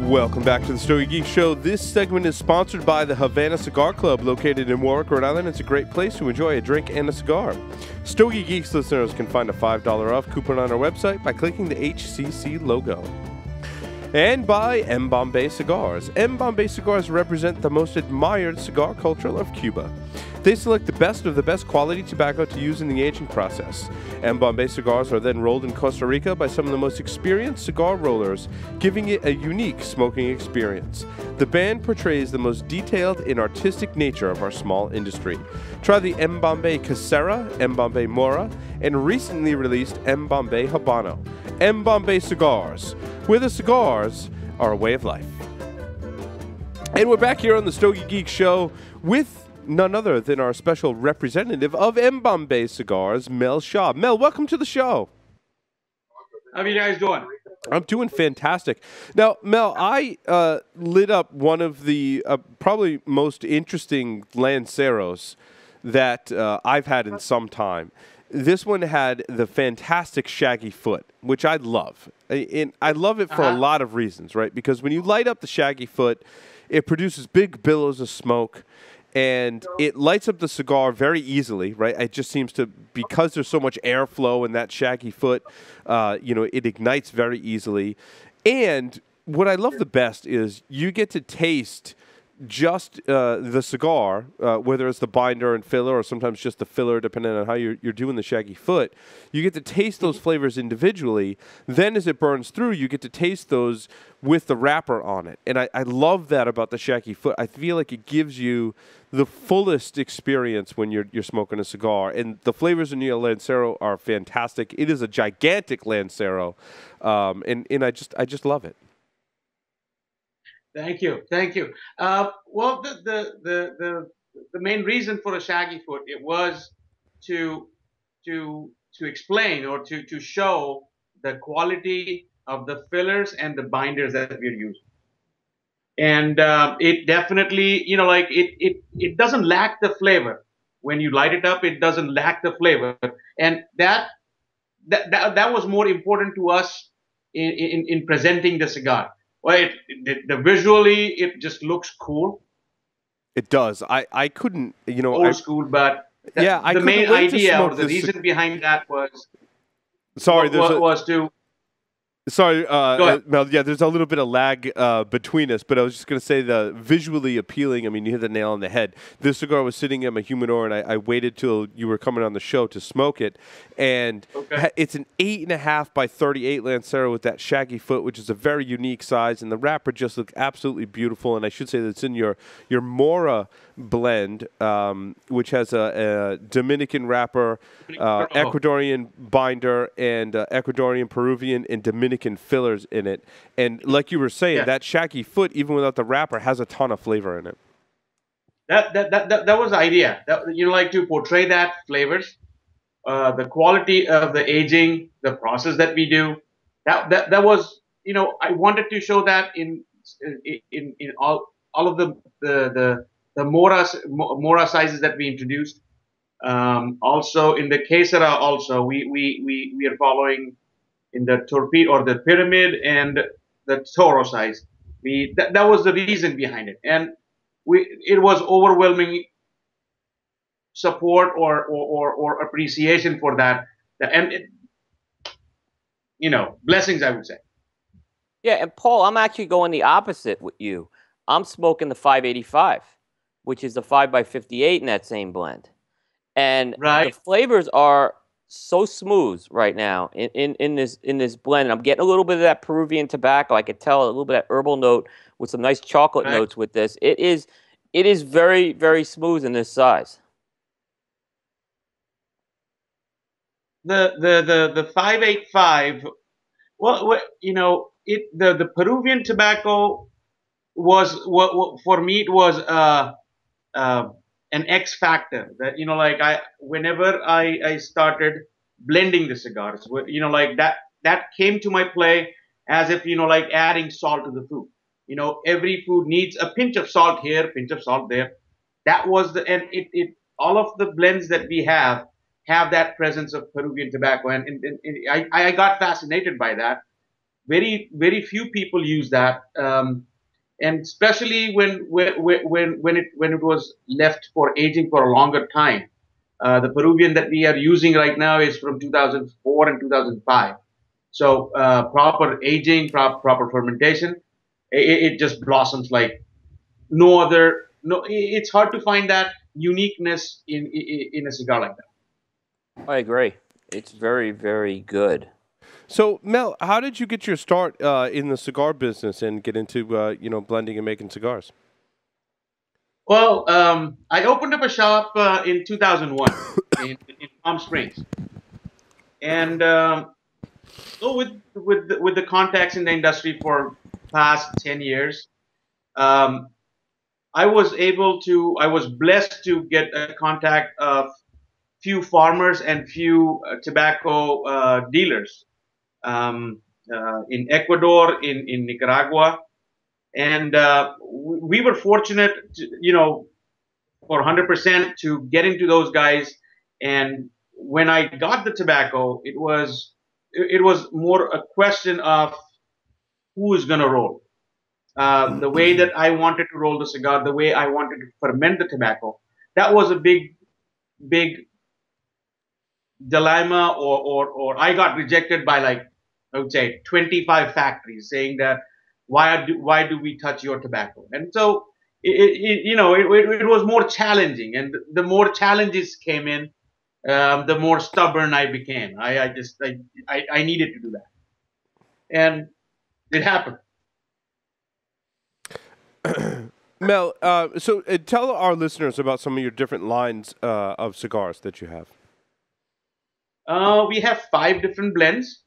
Welcome back to the Stogie Geek Show. This segment is sponsored by the Havana Cigar Club, located in Warwick, Rhode Island. It's a great place to enjoy a drink and a cigar. Stogie Geeks listeners can find a $5 off coupon on our website by clicking the HCC logo. And by M Bombay Cigars. M Bombay Cigars represent the most admired cigar culture of Cuba. They select the best of the best quality tobacco to use in the aging process. M Bombay Cigars are then rolled in Costa Rica by some of the most experienced cigar rollers, giving it a unique smoking experience. The band portrays the most detailed and artistic nature of our small industry. Try the M Bombay Casera, M Bombay Mora, and recently released M Bombay Habano. M Bombay Cigars, where the cigars are a way of life. And we're back here on the Stogie Geek Show with none other than our special representative of M Bombay Cigars, Mel Shah. Mel, welcome to the show. How are you guys doing? I'm doing fantastic. Now, Mel, I lit up one of the probably most interesting Lanceros that I've had in some time. This one had the fantastic shaggy foot, which I love. And I love it for a lot of reasons, right? Because when you light up the shaggy foot, it produces big billows of smoke, and it lights up the cigar very easily, right? It just seems to, because there's so much airflow in that shaggy foot, it ignites very easily. And what I love the best is you get to taste just the cigar, whether it's the binder and filler or sometimes just the filler, depending on how you're doing the shaggy foot. You get to taste those flavors individually. Then as it burns through, you get to taste those with the wrapper on it. And I love that about the shaggy foot. I feel like it gives you the fullest experience when you're smoking a cigar. And the flavors in your Lancero are fantastic. It is a gigantic Lancero, and I just love it. Thank you, thank you. Well, the main reason for a shaggy foot, it was to explain or to show the quality of the fillers and the binders that we're using. And it definitely, it doesn't lack the flavor. When you light it up, it doesn't lack the flavor, and that was more important to us in presenting the cigar. Well, visually, it just looks cool. It does. I couldn't, old school, but the main idea or the reason behind that was Sorry, Mel, yeah, there's a little bit of lag between us, but I was just going to say the visually appealing, I mean, you hit the nail on the head. This cigar was sitting in my humidor, and I waited till you were coming on the show to smoke it, and it's an 8.5 by 38 Lancero with that shaggy foot, which is a very unique size, and the wrapper just looked absolutely beautiful, and I should say that it's in your Mora blend, which has a Dominican wrapper, Ecuadorian binder, and Ecuadorian, Peruvian, and Dominican fillers in it. And like you were saying, that shaggy foot, even without the wrapper, has a ton of flavor in it. That was the idea. To portray that flavors, the quality of the aging, the process that we do. That was, I wanted to show that in all of the Mora sizes that we introduced. Also in the Quesera, also we are following in the torpedo or the pyramid and the Toro size. That was the reason behind it, and it was overwhelming support or appreciation for that, and blessings, I would say. Yeah, and Paul, I'm actually going the opposite with you. I'm smoking the 585, which is the 5x58 in that same blend, and the flavors are so smooth right now in this blend. I'm getting a little bit of that Peruvian tobacco. I could tell a little bit of that herbal note with some nice chocolate notes with this. It is very, very smooth in this size. The 585. Well, the Peruvian tobacco was for me. It was an X factor that whenever I started blending the cigars, that came to my play as if adding salt to the food. Every food needs a pinch of salt here, pinch of salt there. That was all of the blends that we have that presence of Peruvian tobacco, and I got fascinated by that. very few people use that, and especially when it was left for aging for a longer time. The Peruvian that we are using right now is from 2004 and 2005. So proper aging, proper fermentation, it just blossoms like no other. No, it's hard to find that uniqueness in a cigar like that. I agree. It's very, very good. So, Mel, how did you get your start in the cigar business and get into blending and making cigars? Well, I opened up a shop in 2001 in Palm Springs, and so with the contacts in the industry for past 10 years, um, I was blessed to get a contact of few farmers and few tobacco dealers in Ecuador, in Nicaragua, and we were fortunate, for 100% to get into those guys. And when I got the tobacco, it was more a question of who is going to roll. The way that I wanted to roll the cigar, the way I wanted to ferment the tobacco, that was a big dilemma. Or I got rejected by, like, I would say 25 factories saying that why do we touch your tobacco? And so it was more challenging, and the more challenges came in, the more stubborn I became. I needed to do that, and it happened. Mel, so tell our listeners about some of your different lines of cigars that you have. We have 5 different blends.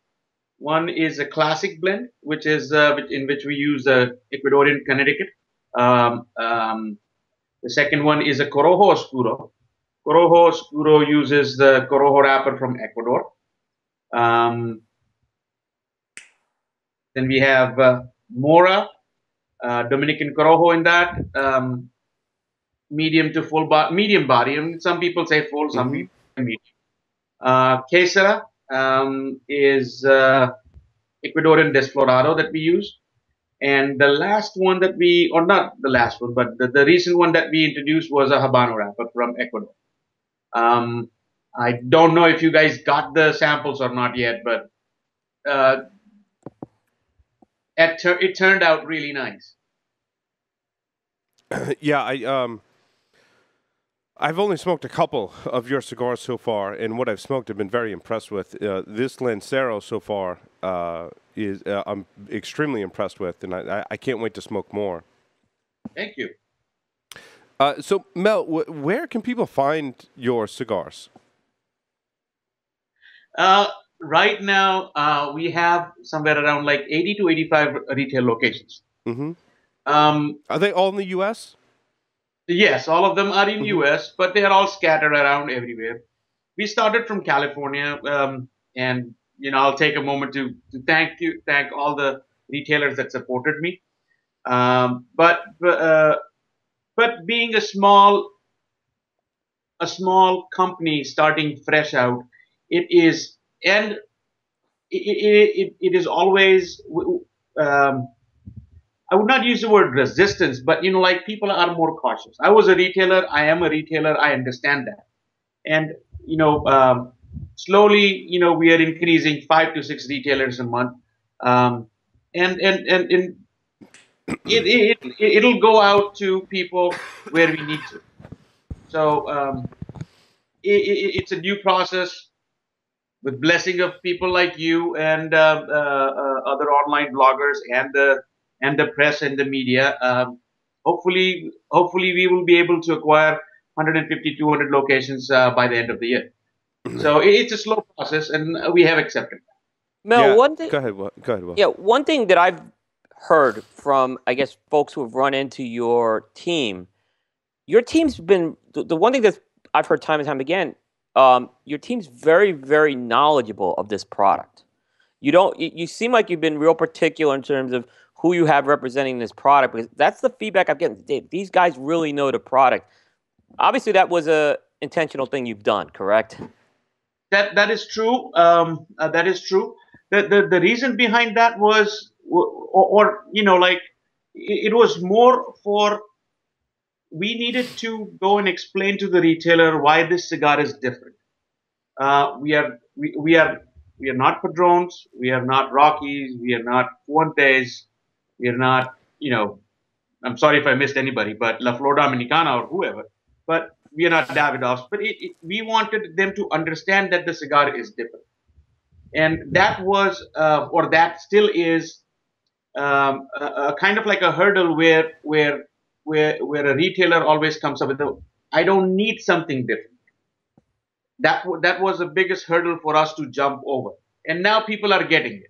One is a classic blend, which is in which we use Ecuadorian Connecticut. The second one is a Corojo Oscuro. Corojo Oscuro uses the Corojo wrapper from Ecuador. Then we have Mora, Dominican Corojo in that, medium to medium body. And some people say full, some people say medium. Quesera is Ecuadorian Desflorado that we use. And the last one that or not the last one, but the recent one that we introduced was a Habano wrapper from Ecuador. I don't know if you guys got the samples or not yet, but it turned out really nice. Yeah, I've only smoked a couple of your cigars so far, and what I've smoked I've been very impressed with. This Lancero so far is I'm extremely impressed with, and I can't wait to smoke more. Thank you. So, Mel, where can people find your cigars? Right now, we have somewhere around like 80 to 85 retail locations. Mm-hmm. Are they all in the U.S.? Yes, all of them are in U.S., but they are all scattered around everywhere. We started from California, and I'll take a moment to thank all the retailers that supported me. But being a small company starting fresh out, it is always. I would not use the word resistance, but like, people are more cautious. I was a retailer. I am a retailer. I understand that, and slowly, we are increasing 5 to 6 retailers a month, and it'll go out to people where we need to. So it's a new process with blessing of people like you and other online bloggers and the press and the media. Hopefully we will be able to acquire 150, 200 locations by the end of the year. So it's a slow process, and we have accepted that. Mel, one thing. Go ahead, Will. Yeah, one thing that I've heard from, I guess, folks who have run into your team. Your team's been the one thing that I've heard time and time again. Your team's very, very knowledgeable of this product. You seem like you've been real particular in terms of who you have representing this product, because that's the feedback I'm getting. These guys really know the product. Obviously, that was a intentional thing you've done, correct? That is true. That is true. the reason behind that was, or like it was more for, we needed to go and explain to the retailer why this cigar is different. We are not Padrones, we are not Rockies, we are not Fuentes, we are not, I'm sorry if I missed anybody, but La Flor Dominicana or whoever, but we are not Davidoffs. But we wanted them to understand that the cigar is different. And that was, or that still is, a kind of like a hurdle where a retailer always comes up with, I don't need something different. That was the biggest hurdle for us to jump over, and now people are getting it.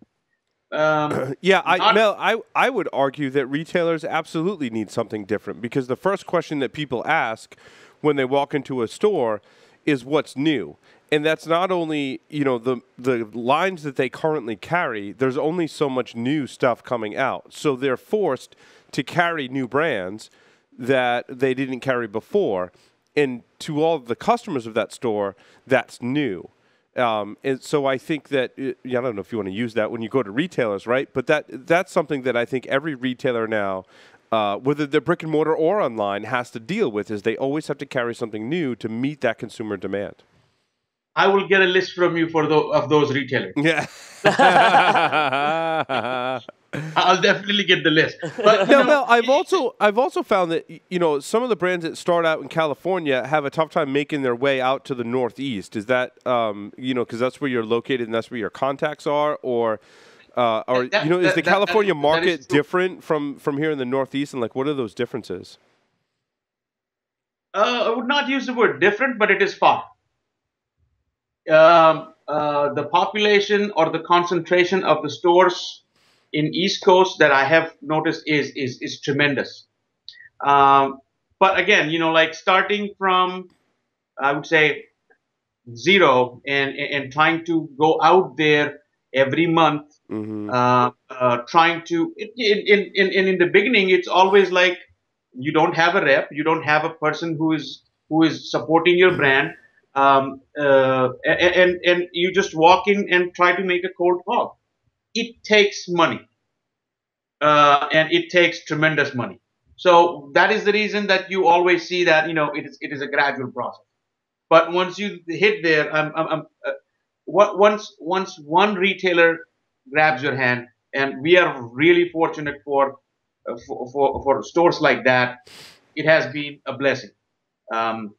Yeah, Mel, I would argue that retailers absolutely need something different, because the first question that people ask when they walk into a store is what's new. And that's not only, the lines that they currently carry, there's only so much new stuff coming out. So they're forced to carry new brands that they didn't carry before. And to all of the customers of that store, that's new. And so I think that, I don't know if you want to use that when you go to retailers, right? But that's something that I think every retailer now, whether they're brick and mortar or online, has to deal with, is they always have to carry something new to meet that consumer demand. I will get a list from you of those retailers. Yeah. I'll definitely get the list. But no, I've also found that some of the brands that start out in California have a tough time making their way out to the Northeast. Is that because that's where you're located and that's where your contacts are, or is the California market different from here in the Northeast, and what are those differences? I would not use the word different, but it is far. The population or the concentration of the stores in East Coast that I have noticed is tremendous. But again, starting from, I would say, zero and trying to go out there every month, trying to, in the beginning, it's always like you don't have a rep, you don't have a person who is supporting your brand. And you just walk in and try to make a cold call. It takes money, and it takes tremendous money. So that is the reason that you always see that it is a gradual process. But once you hit there, once one retailer grabs your hand, and we are really fortunate for stores like that, it has been a blessing. But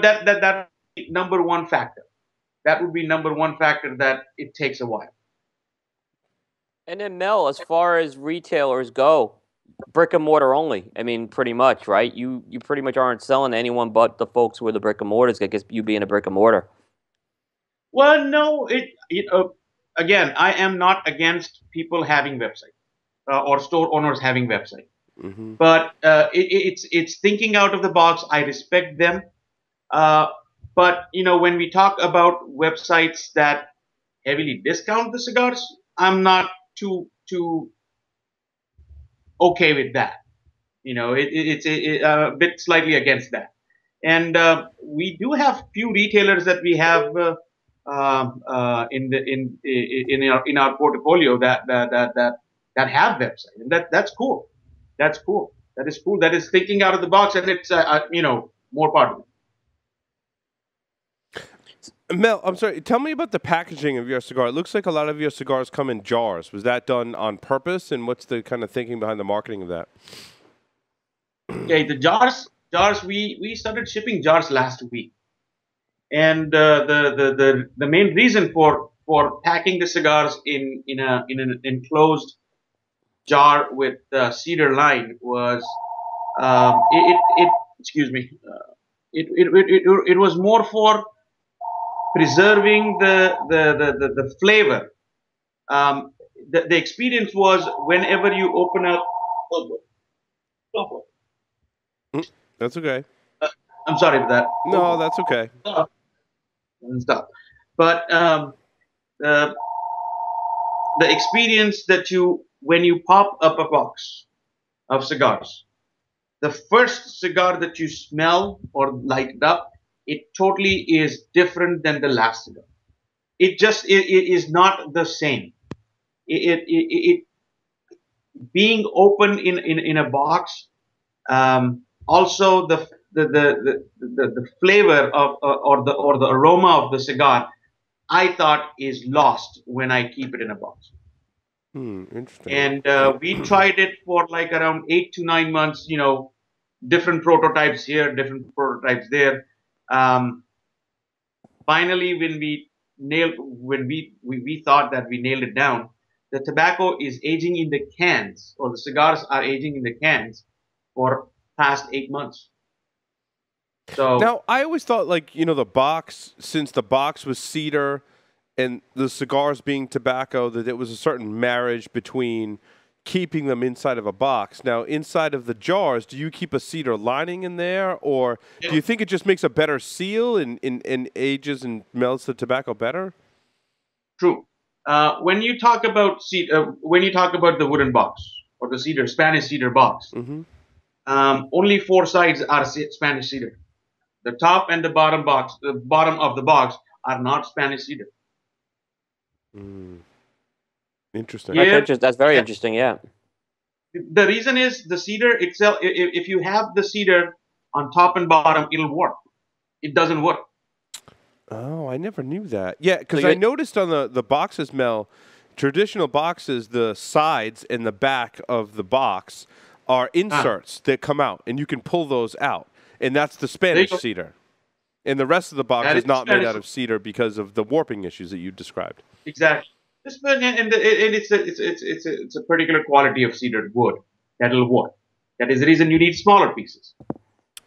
that number one factor. That would be number one factor, that it takes a while. And then Mel, as far as retailers go, brick and mortar only. I mean, pretty much, right? You pretty much aren't selling to anyone but the folks with the brick and mortars. I guess you being a brick and mortar. Well, no. Again, I am not against people having website or store owners having website. Mm-hmm. But it's thinking out of the box. I respect them. But when we talk about websites that heavily discount the cigars, I'm not too okay with that. It's a bit slightly against that. And we do have few retailers that we have in our portfolio that have website, and that's cool. That's cool. That is cool. That is thinking out of the box, and it's more part of it. Mel, I'm sorry. Tell me about the packaging of your cigar. It looks like a lot of your cigars come in jars. Was that done on purpose, and what's the kind of thinking behind the marketing of that? Okay, the jars. We started shipping jars last week, and the main reason for packing the cigars in an enclosed jar with cedar line was it was more for preserving the flavor. The experience was, whenever you open up. That's okay. I'm sorry for that. No, that's okay. Stop. But the experience that when you pop up a box of cigars, the first cigar that you smell or light up it totally is different than the last cigar. It is not the same. It being open in a box. Also, the flavor of or the aroma of the cigar, I thought is lost when I keep it in a box. Interesting. And we tried it for like around 8 to 9 months. Different prototypes here, different prototypes there. Finally, when we thought that we nailed it down, the tobacco is aging in the cans, or the cigars are aging in the cans for past 8 months. So now, I always thought, like, the box, since the box was cedar and the cigars being tobacco, that it was a certain marriage between keeping them inside of a box. Now, inside of the jars, do you keep a cedar lining in there, or do you think it just makes a better seal and ages and melts the tobacco better? true. When you talk about the wooden box or the Spanish cedar box, only four sides are Spanish cedar. The top and the bottom of the box are not Spanish cedar. Interesting. That's very interesting. Yeah. The reason is the cedar itself. If you have the cedar on top and bottom, it'll work. It doesn't work. Oh, I never knew that. Yeah, because I noticed on the boxes, Mel, traditional boxes, the sides and the back of the box are inserts that come out, and you can pull those out. And that's the Spanish cedar. And the rest of the box is not made out of cedar because of the warping issues that you described. Exactly. It's a particular quality of cedar wood that'll work. That is the reason you need smaller pieces.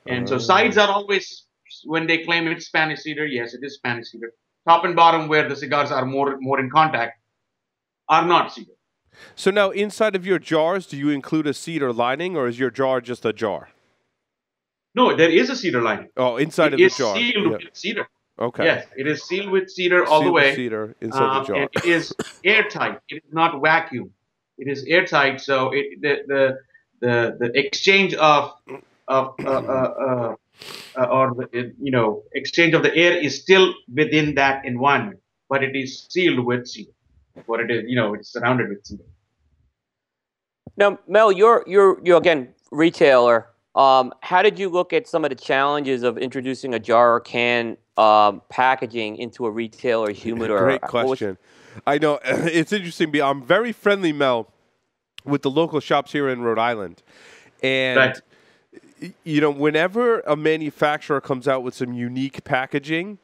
And so sides are always, when they claim it's Spanish cedar, yes, it is Spanish cedar. Top and bottom, where the cigars are more in contact, are not cedar. So now, inside of your jars, do you include a cedar lining, or is your jar just a jar? No, there is a cedar lining. Oh, inside of the jar. It is sealed with cedar. Okay. Yes, it is sealed with cedar all the way. With cedar inside the jar. And it is airtight. It is not vacuum. It is airtight. So the exchange of exchange of the air is still within that environment, but it is sealed with cedar. What it is, it's surrounded with cedar. Now, Mel, you're again retailer. How did you look at some of the challenges of introducing a jar or can packaging into a retail or humidor? Great question. I know it's interesting. I'm very friendly, Mel, with the local shops here in Rhode Island, and whenever a manufacturer comes out with some unique packaging,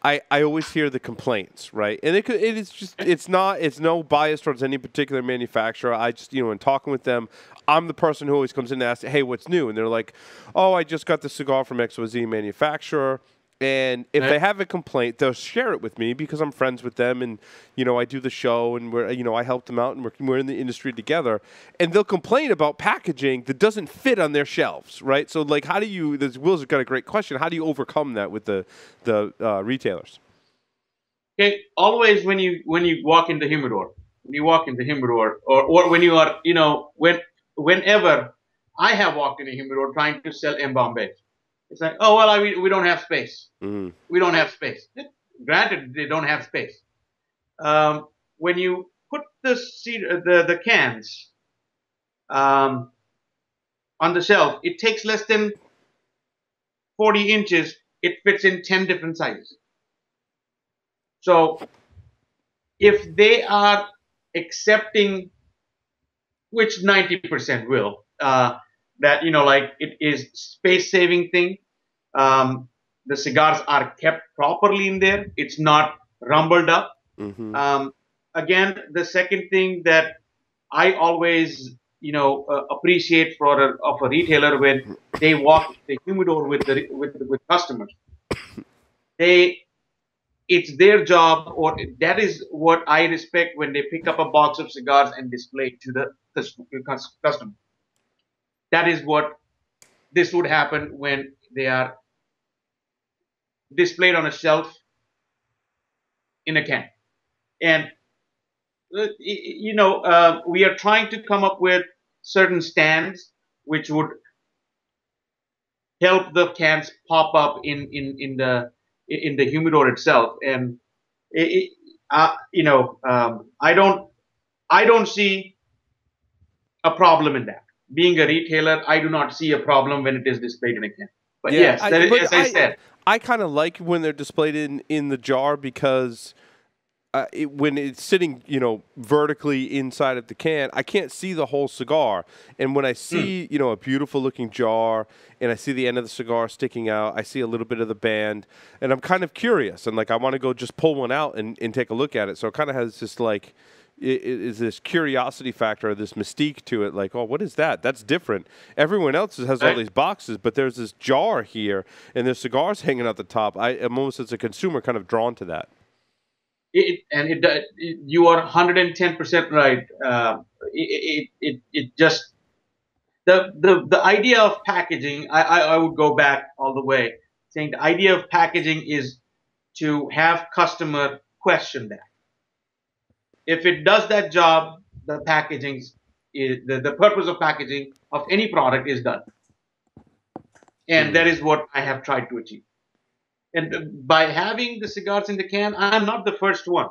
I always hear the complaints, right? And it's no bias towards any particular manufacturer. I just, in talking with them, I'm the person who always comes in and asks, hey, what's new? And they're like, oh, I just got this cigar from XYZ manufacturer. And if they have a complaint, they'll share it with me because I'm friends with them, and I do the show, and I help them out, and we're in the industry together. And they'll complain about packaging that doesn't fit on their shelves, right? So, like, how do you? Will's got a great question. How do you overcome that with the retailers? Okay, always when you walk in the humidor, or when you are, whenever I have walked in a humidor trying to sell M Bombay. It's like, oh, well, we don't have space. We don't have space. Granted, they don't have space. When you put the cans on the shelf, it takes less than 40 inches. It fits in 10 different sizes. So if they are accepting, which 90% will, that, like, it is space-saving thing. The cigars are kept properly in there. It's not rumbled up. Again, the second thing that I always, appreciate of a retailer when they walk the humidor with customers, it's their job, or that is what I respect when they pick up a box of cigars and display it to the customer. That is what this would happen when they are displayed on a shelf in a can. And, we are trying to come up with certain stands which would help the cans pop up in the humidor itself. And I don't see a problem in that. Being a retailer, I do not see a problem when it is displayed in a can. But Yeah, yes, as I said, I kind of like when they're displayed in the jar because when it's sitting, vertically inside of the can, I can't see the whole cigar. And when I see, a beautiful looking jar and I see the end of the cigar sticking out, I see a little bit of the band, and I'm kind of curious. And, I want to go just pull one out and take a look at it. So it kind of has this, is this curiosity factor, this mystique to it, like, oh, what is that? That's different. Everyone else has all these boxes, but there's this jar here, and there's cigars hanging out the top. I'm almost, as a consumer, kind of drawn to that. You are 110% right. It just the idea of packaging. I would go back all the way, saying the idea of packaging is to have customer question that. If it does that job, the packaging is the purpose of packaging of any product is done, and that is what I have tried to achieve. And by having the cigars in the can, I'm not the first one.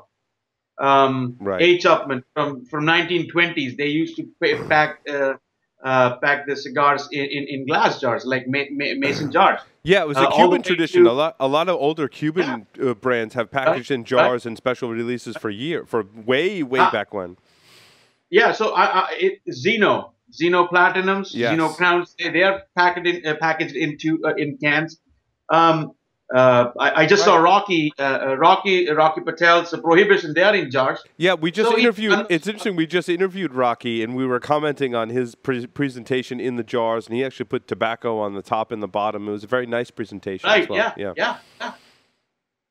Right. H. Upman from 1920s, they used to pack the cigars in glass jars, like mason jars. Yeah, it was a Cuban tradition. A lot of older Cuban brands have packaged in jars and special releases for way back when. Yeah, so Zeno Platinums, Zeno Crowns, they are packaged in cans. I just saw Rocky Patel's Prohibition. They are in jars. Yeah, we just interviewed. It's interesting. We just interviewed Rocky, and we were commenting on his presentation in the jars, and he actually put tobacco on the top and the bottom. It was a very nice presentation. Right. As well. Yeah.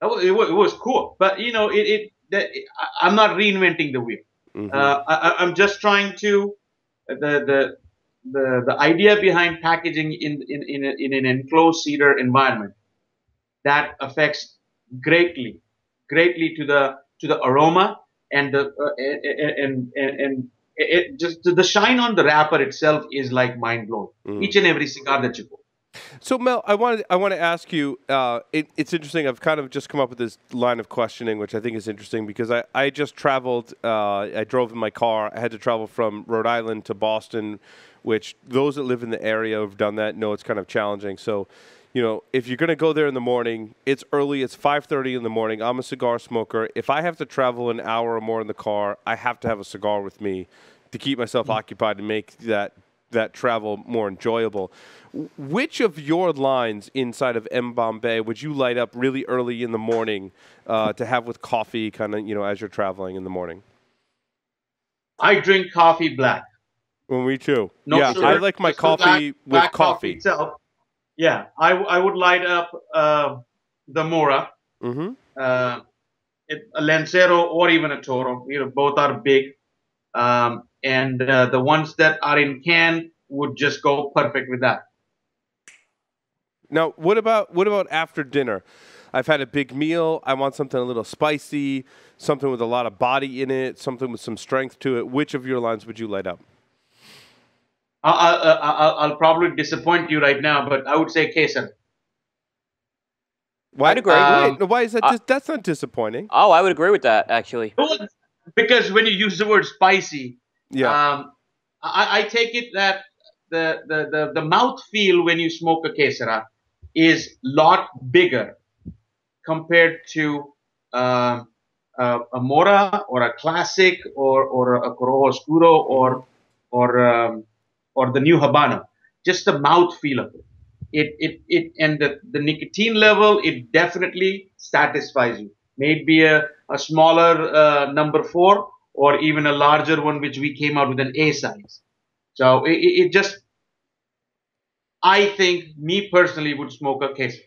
It was cool, but I'm not reinventing the wheel. I'm just trying to the idea behind packaging in an enclosed cedar environment. That affects greatly to the aroma and the shine on the wrapper itself is like mind blowing. Each and every cigar that you pull. So Mel, I want to ask you. It's interesting. I've kind of just come up with this line of questioning, which I think is interesting because I just traveled. I drove in my car. I had to travel from Rhode Island to Boston, which those that live in the area who've done that know it's kind of challenging. So, if you're going to go there in the morning, it's early. It's 5:30 in the morning. I'm a cigar smoker. If I have to travel an hour or more in the car, I have to have a cigar with me to keep myself occupied and make that travel more enjoyable. Which of your lines inside of M Bombay would you light up really early in the morning to have with coffee, kind of, as you're traveling in the morning? I drink coffee black. Well, me too. No sugar, I like my coffee with coffee. Itself. Yeah, I would light up the Mora, a Lancero, or even a Toro. Both are big, and the ones that are in can would just go perfect with that. Now, what about after dinner? I've had a big meal. I want something a little spicy, something with a lot of body in it, something with some strength to it. Which of your lines would you light up? I'll probably disappoint you right now, but I would say Kesar. I'd agree. Why is that? That's not disappointing. Oh, I would agree with that, actually. Because when you use the word spicy, I take it that the mouth feel when you smoke a Kesara is lot bigger compared to a Mora or a Classic or a Corojo Oscuro or the new Habano. Just the mouth feel of it. It and the nicotine level, it definitely satisfies you. Maybe a smaller number 4 or even a larger one, which we came out with an A size. So it just, I think, me personally would smoke a case.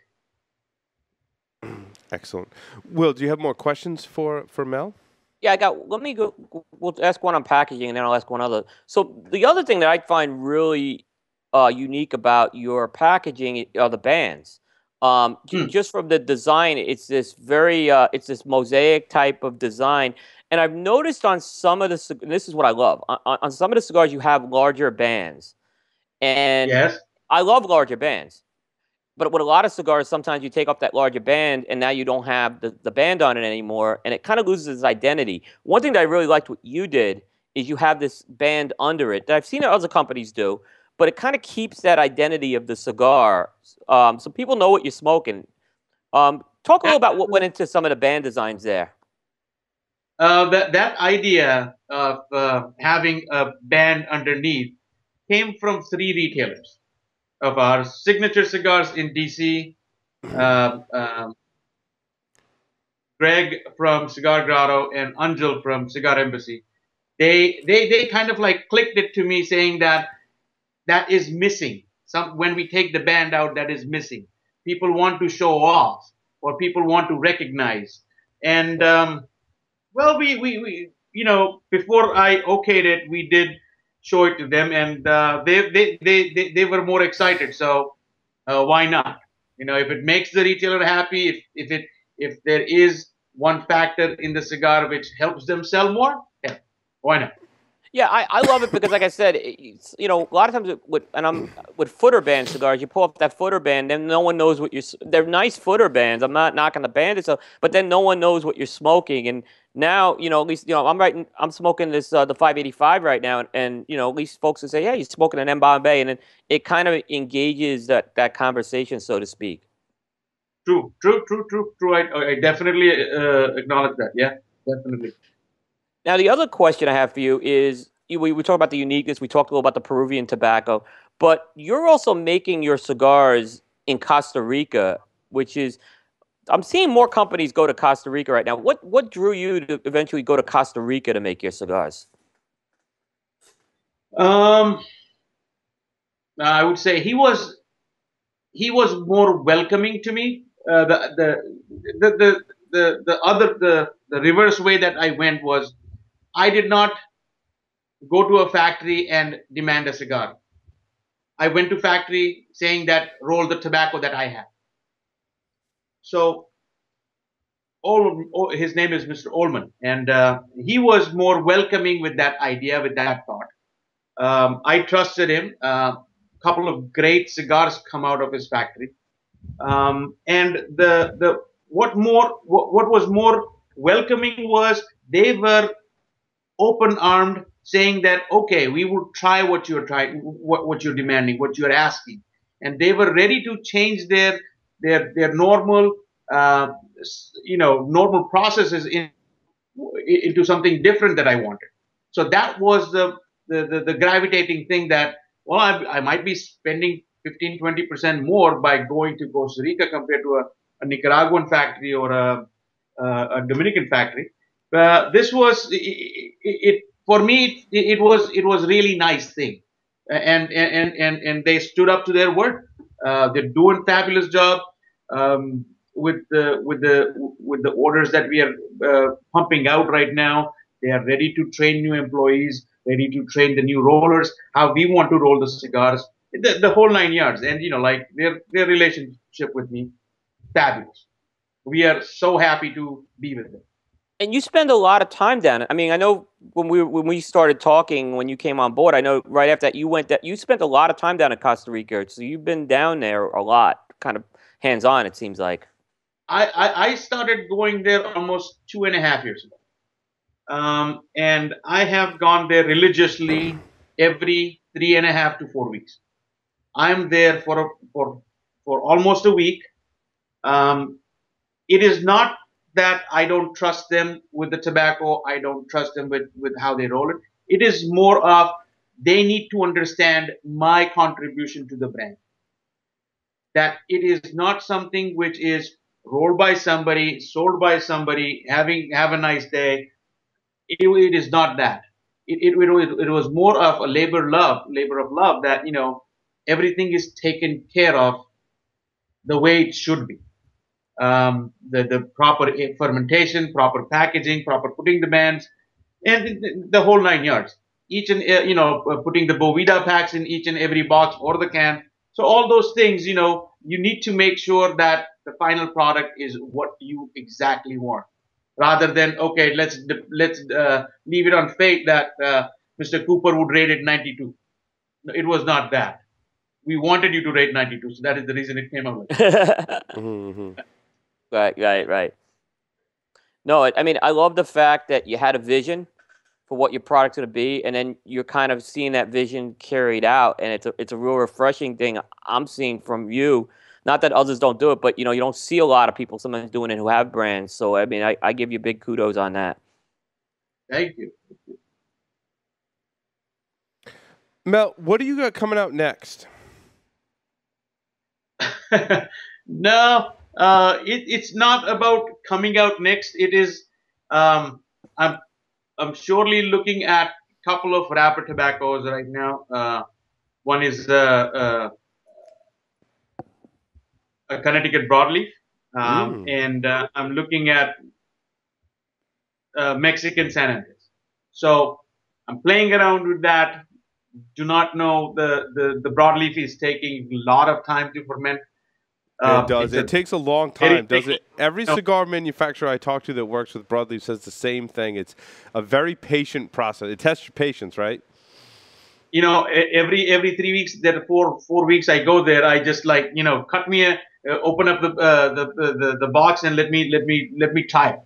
Excellent. Will, do you have more questions for Mel? Yeah, let me go. We'll ask one on packaging, and then I'll ask one other. So the other thing that I find really unique about your packaging are the bands. Just from the design, it's this it's this mosaic type of design. And I've noticed on some of the, this is what I love, on some of the cigars you have larger bands. And yes, I love larger bands. But with a lot of cigars, sometimes you take off that larger band, and now you don't have the band on it anymore, and it kind of loses its identity. One thing that I really liked what you did is you have this band under it that I've seen other companies do, but it kind of keeps that identity of the cigar, so people know what you're smoking. Talk a little about what went into some of the band designs there. That idea of having a band underneath came from 3 retailers of our signature cigars in DC. Greg from Cigar Grotto and Anjal from Cigar Embassy. They kind of like clicked it to me, saying that that is missing. When we take the band out, that is missing. People want to show off, or people want to recognize. And well, we before I okayed it, we did show it to them, and they were more excited. So why not? If it makes the retailer happy, if there is one factor in the cigar which helps them sell more, yeah, why not? Yeah, I love it because, like I said, a lot of times with footer band cigars, you pull up that footer band, then no one knows what they're nice footer bands. I'm not knocking the band itself, but then no one knows what you're smoking. And now, at least, I'm smoking this, the 585 right now, and at least folks will say, yeah, you're smoking an M Bombay, and then it kind of engages that conversation, so to speak. True. I definitely acknowledge that. Yeah, definitely. Now, the other question I have for you is, we talked about the uniqueness. We talked a little about the Peruvian tobacco, but you're also making your cigars in Costa Rica, which is, I'm seeing more companies go to Costa Rica right now. What drew you to eventually go to Costa Rica to make your cigars? I would say he was more welcoming to me. The reverse way that I went was, I did not go to a factory and demand a cigar. I went to factory saying that roll the tobacco that I have. So his name is Mr. Ullman, and he was more welcoming with that idea, with that thought. I trusted him. A couple of great cigars come out of his factory, and what was more welcoming was they were open-armed, saying that, okay, we will try what you're trying, what you're demanding, what you're asking, and they were ready to change their normal normal processes into something different that I wanted. So that was the gravitating thing, that, well, I might be spending 15-20% more by going to Costa Rica compared to a Nicaraguan factory or a Dominican factory. This was it for me. It was really nice thing, and they stood up to their word. They're doing fabulous job with the orders that we are pumping out right now. They are ready to train new employees, ready to train the new rollers how we want to roll the cigars, the whole 9 yards. And like their relationship with me, fabulous. We are so happy to be with them. And you spend a lot of time down. I mean, I know when we started talking, when you came on board, I know right after that you spent a lot of time down in Costa Rica. So you've been down there a lot, kind of hands-on, it seems like. I started going there almost 2.5 years ago. And I have gone there religiously every 3.5 to 4 weeks. I'm there for almost a week. It is not that I don't trust them with the tobacco. I don't trust them with how they roll it. It is more of, they need to understand my contribution to the brand. That it is not something which is rolled by somebody, sold by somebody, have a nice day. It is not that. It was more of a labor of love, that everything is taken care of the way it should be. The proper fermentation, proper packaging, proper putting the bands, and the whole 9 yards. Each and putting the Bovida packs in each and every box or the can. So all those things, you need to make sure that the final product is what you exactly want, rather than, okay, let's leave it on fate that Mr. Cooper would rate it 92. No, it was not that. we wanted you to rate 92, so that is the reason it came out like that. Right. No, I mean, I love the fact that you had a vision for what your product's going to be, and then you're kind of seeing that vision carried out, and it's a real refreshing thing I'm seeing from you. Not that others don't do it, but you don't see a lot of people sometimes doing it who have brands. So I mean, I give you big kudos on that. Thank you. Mel, what do you got coming out next? No, it's not about coming out next. It is, I'm surely looking at a couple of wrapper tobaccos right now. One is a Connecticut broadleaf, and I'm looking at Mexican San Andres. So I'm playing around with that. Do not know the broadleaf is taking a lot of time to ferment. It does. It takes a long time, does it? Every cigar manufacturer I talk to that works with broadleaf says the same thing. It's a very patient process. It tests your patience, right? Every 3 weeks, there 4 weeks I go there. I just cut me open up the box and let me try it.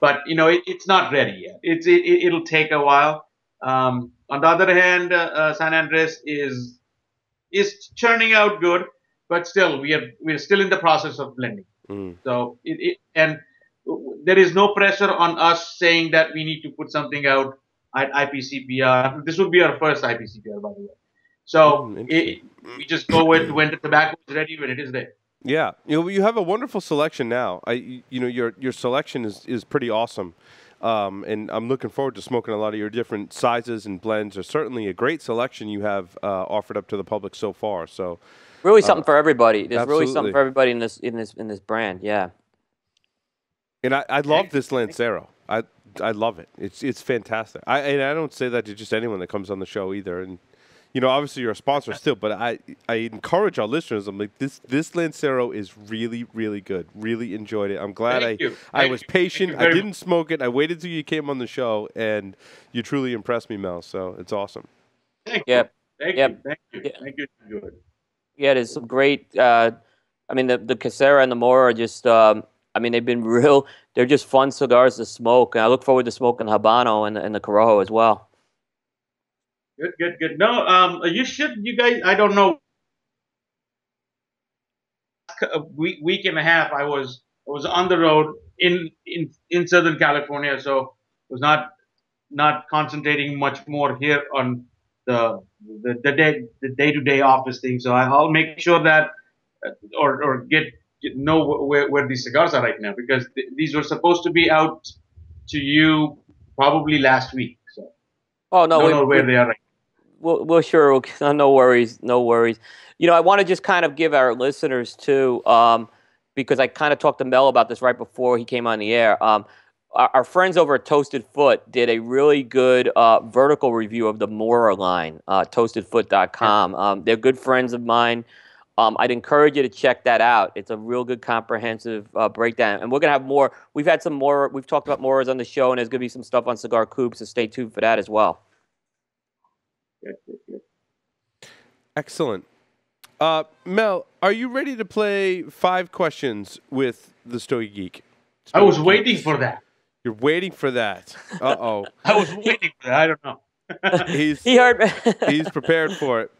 But it's not ready yet. It'll take a while. On the other hand, San Andres is churning out good. But still, we're still in the process of blending. So and there is no pressure on us saying that we need to put something out at IPCPR. This will be our first IPCPR, by the way. So we just go with when the tobacco is ready, when it is there. Yeah, you have a wonderful selection now. Your selection is pretty awesome. And I'm looking forward to smoking a lot of your different sizes and blends. There's certainly a great selection you have offered up to the public so far. So. Really something for everybody. There's absolutely. really something for everybody in this brand. Yeah. And I love this Lancero. I love it. It's fantastic. And I don't say that to just anyone that comes on the show either. And obviously you're a sponsor still, but I encourage our listeners. I'm like, this Lancero is really, really good. Really enjoyed it. I'm glad I was patient. I didn't smoke it. I waited till you came on the show, and you truly impressed me, Mel. So it's awesome. Thank you. Thank you. Yeah, there's some great. I mean, the Casera and the Mora are just. They've been real. They're just fun cigars to smoke, and I look forward to smoking the Habano and the Corojo as well. Good. No, you guys. I don't know. A week and a half, I was on the road in Southern California, so was not concentrating much more here on the day-to-day office thing. So I'll make sure that or know where these cigars are right now, because these were supposed to be out to you probably last week. So I don't know where they are right now. Well, sure. No worries. I want to just kind of give our listeners too, because I kind of talked to Mel about this right before he came on the air. Our friends over at Toasted Foot did a really good vertical review of the Mora line, toastedfoot.com. They're good friends of mine. I'd encourage you to check that out. It's a real good comprehensive breakdown. And we're going to have more. We've had some more. We've talked about Moras on the show, and there's going to be some stuff on Cigar Coop, so stay tuned for that as well. Good. Excellent. Mel, are you ready to play 5 questions with the Stogie Geek? I was waiting for that. You're waiting for that. Uh-oh. I was waiting for that. I don't know. He heard me. He's prepared for it.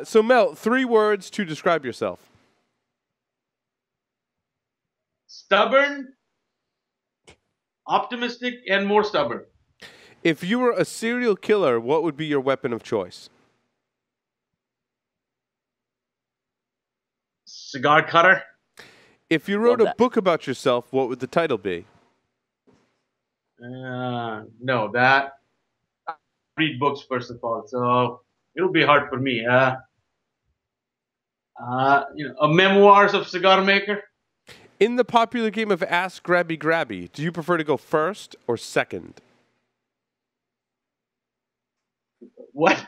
So, Mel, 3 words to describe yourself. Stubborn, optimistic, and more stubborn. If you were a serial killer, what would be your weapon of choice? Cigar cutter. If you wrote a book about yourself, what would the title be? No, that. I read books, first of all, so it'll be hard for me. A memoirs of cigar maker. In the popular game of Ask Grabby Grabby, do you prefer to go first or second? What?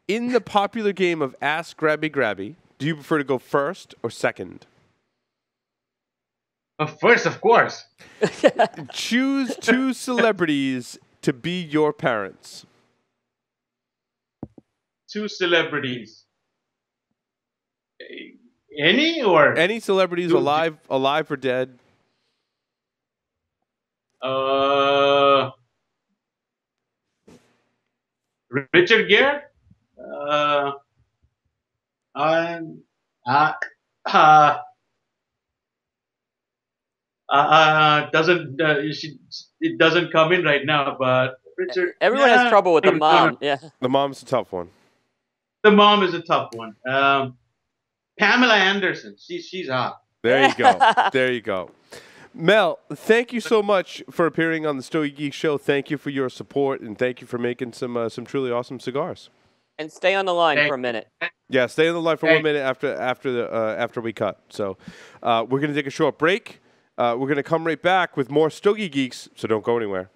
In the popular game of Ask Grabby Grabby, do you prefer to go first or second? First, of course. Choose 2 celebrities to be your parents. 2 celebrities. Any or any celebrities alive or dead? Richard Gere. I'm. Doesn't it doesn't come in right now, but Richard. Everyone has trouble with the mom. Yeah. The mom's a tough one. The mom is a tough one. Pamela Anderson. She's hot. There you go. There you go. Mel, thank you so much for appearing on the Stogie Geek Show. Thank you for your support, and thank you for making some truly awesome cigars. And stay on the line for a minute. Yeah, stay on the line for 1 minute after we cut. So we're going to take a short break. We're going to come right back with more Stogie Geeks, so don't go anywhere.